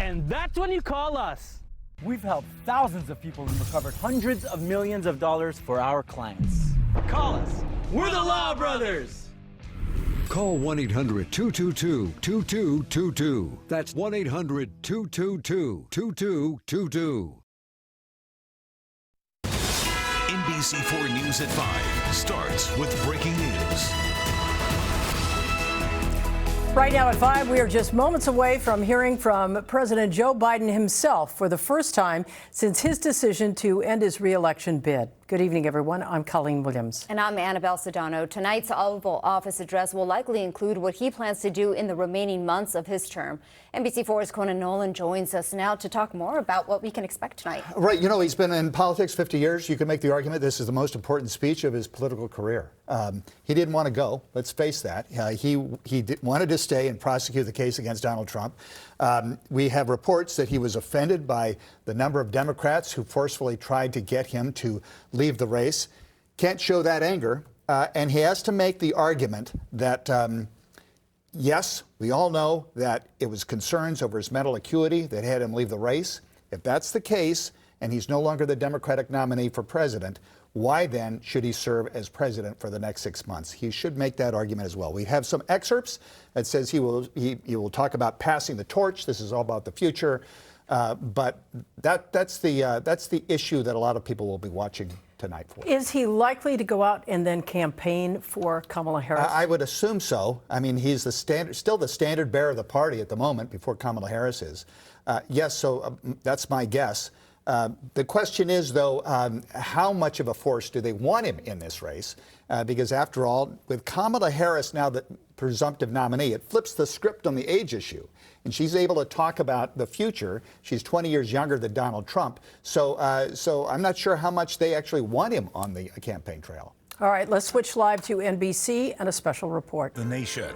And that's when you call us. We've helped thousands of people and recovered hundreds of millions of dollars for our clients. Call us. We're the Law Brothers. Call 1-800-222-2222. That's 1-800-222-2222. NBC4 News at 5 starts with breaking news. Right now at 5, we are just moments away from hearing from President Joe Biden himself for the first time since his decision to end his re-election bid. Good evening, everyone. I'm Colleen Williams. And I'm Annabelle Sedano. Tonight's Oval Office address will likely include what he plans to do in the remaining months of his term. NBC4's Conan Nolan joins us now to talk more about what we can expect tonight. Right. You know, he's been in politics 50 years. You can make the argument this is the most important speech of his political career. He didn't want to go. Let's face that. He wanted to stay and prosecute the case against Donald Trump. We have reports that he was offended by the number of Democrats who forcefully tried to get him to leave the race. Can't show that anger. And he has to make the argument that, yes, we all know that it was concerns over his mental acuity that had him leave the race. If that's the case, and he's no longer the Democratic nominee for president, why then should he serve as president for the next 6 months? He should make that argument as well. We have some excerpts that says he will talk about passing the torch. This is all about the future, but that's the issue that a lot of people will be watching tonight for. Is he likely to go out and then campaign for Kamala Harris? I would assume so. I mean, he's still the standard bearer of the party at the moment before Kamala Harris is. Yes, so that's my guess. The question is, though, how much of a force do they want him in this race? Because after all, with Kamala Harris now the presumptive nominee, it flips the script on the age issue. And she's able to talk about the future. She's 20 years younger than Donald Trump. So I'm not sure how much they actually want him on the campaign trail. All right, let's switch live to NBC and a special report. The Nation.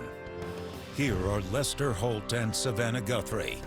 Here are Lester Holt and Savannah Guthrie.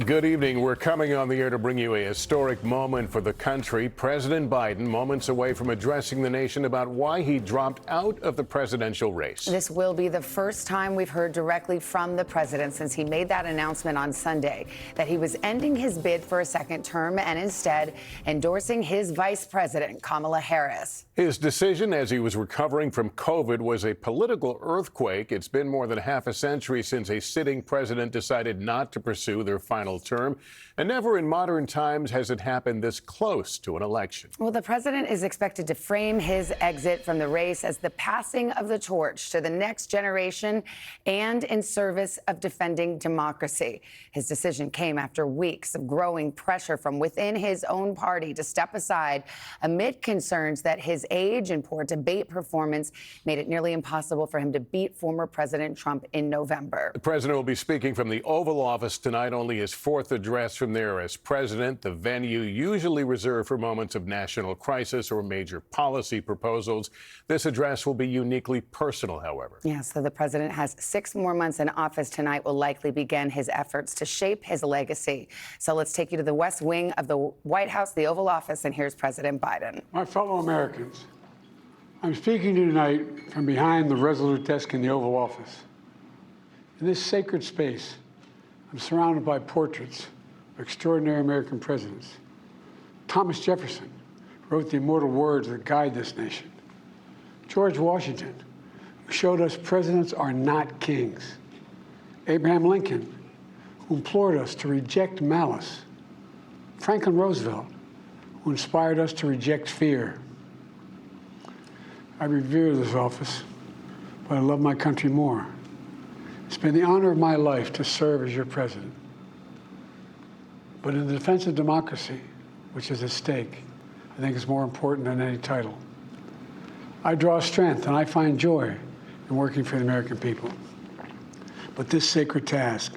Good evening. We're coming on the air to bring you a historic moment for the country. President Biden moments away from addressing the nation about why he dropped out of the presidential race. This will be the first time we've heard directly from the president since he made that announcement on Sunday that he was ending his bid for a second term and instead endorsing his vice president, Kamala Harris. His decision as he was recovering from COVID was a political earthquake. It's been more than half a century since a sitting president decided not to pursue their final term, and never in modern times has it happened this close to an election. Well, the president is expected to frame his exit from the race as the passing of the torch to the next generation and in service of defending democracy. His decision came after weeks of growing pressure from within his own party to step aside amid concerns that his age and poor debate performance made it nearly impossible for him to beat former President Trump in November. The president will be speaking from the Oval Office tonight, only his fourth address from there as president, the venue usually reserved for moments of national crisis or major policy proposals. This address will be uniquely personal, however. Yeah, so the president has 6 more months in office. Tonight will likely begin his efforts to shape his legacy. So let's take you to the West Wing of the White House, the Oval Office, and here's President Biden. My fellow Americans, I'm speaking to you tonight from behind the resolute desk in the Oval Office. In this sacred space, I'm surrounded by portraits of extraordinary American presidents. Thomas Jefferson wrote the immortal words that guide this nation. George Washington, who showed us presidents are not kings. Abraham Lincoln, who implored us to reject malice. Franklin Roosevelt, who inspired us to reject fear. I revere this office, but I love my country more. It's been the honor of my life to serve as your president. But in the defense of democracy, which is at stake, I think it's more important than any title. I draw strength and I find joy in working for the American people. But this sacred task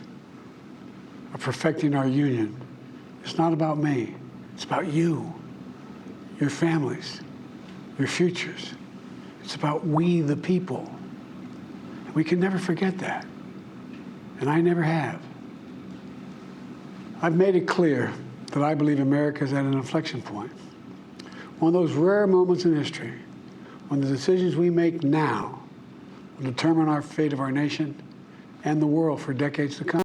of perfecting our union is not about me. It's about you, your families, your futures. It's about we, the people. We can never forget that. And I never have. I've made it clear that I believe America is at an inflection point. One of those rare moments in history when the decisions we make now will determine our fate of our nation and the world for decades to come.